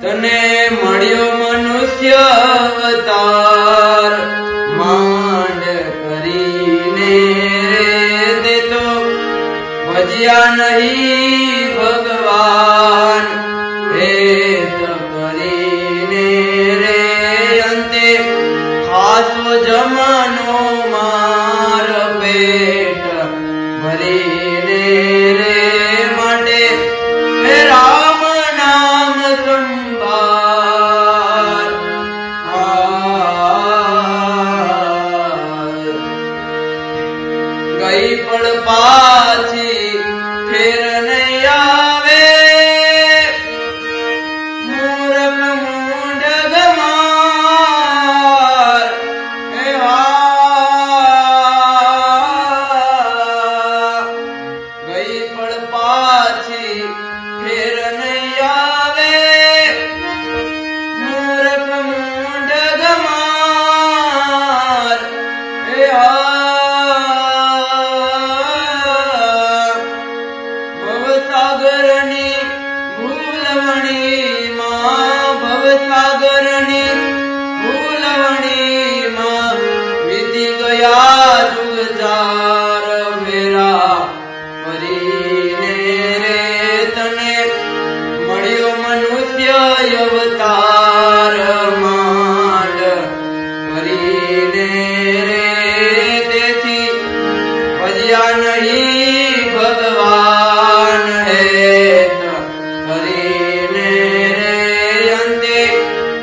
તને મળ્યો મનુષ્ય અવતાર માંડ કરીને તે તો ભજ્યા નહીં ભગવાન હેત કરીને રે અંતે ખાસો જમનો માર પેટ ભરીને રે માટે હે રામ નામ સંભાળ ગઈ પણ પાછી ફેર નહીં આવે મૂર્ખ મૂંઢ ગમાર હે ગઈ પણ પાછી ફેર નહીં આવે મૂર્ખ મૂંઢ ગમાર હે ભવસાગરની ભૂલવણીમાં ભવસાગરની ભૂલવણીમાં વીતી ગયા જુગ ચાર ફેરા ફરીને રે તને મળ્યો મનુષ્ય અવતાર માંડ કરીને રે તેથી ભજ્યા નહીં ભગવાન હેત કરીને રે અંતે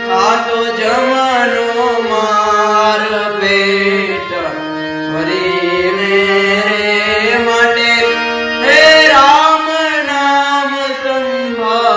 ખાતો જમનો માર પેટ ભરીને રે માટે હે રામ નામ સંભાળ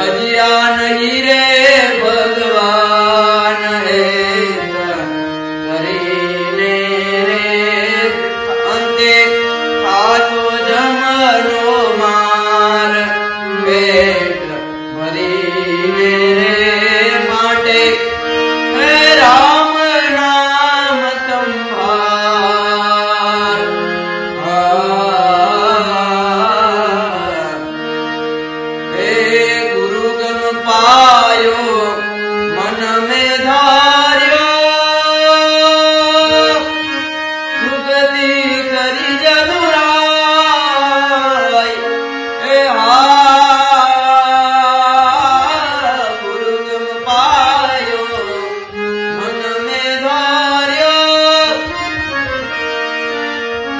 ભજ્યા નહીં રે ભગવાન હેત કરીને રે અંતે ખાતો જમનો માર પેટ ભરીને રે માટે હે રામ નામ સંભાર હે ગુરુ ગમ પાયો મન में ધાર્યો સુગતિ કરી જદુરાય હે ગુરુ ગમ પાયો મન में ધાર્યો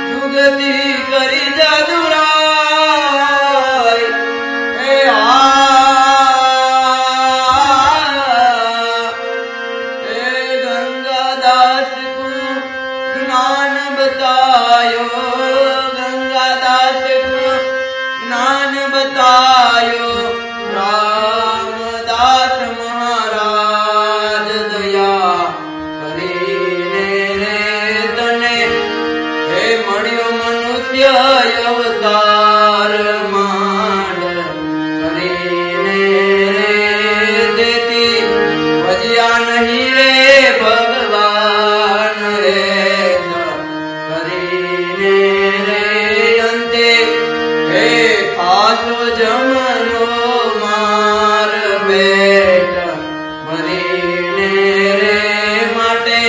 સુગતિ કરી જદુરાય હે गंगादास को ज्ञान बतायो गंगादास को ज्ञान बतायो रामदास महाराज दया કરીને રે તને હે મળ્યો મનુષ્ય અવતાર માંડ કરીને રે દેતી ભજ્યા નહીં રે ભગવાન હેત કરીને રે અંતે હે ખાતો જમનો માર પેટ ભરીને રે માટે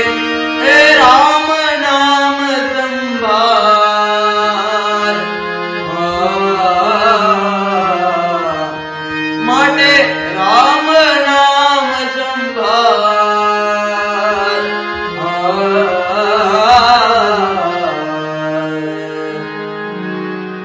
હે રામ નામ સંભાર માટે રામ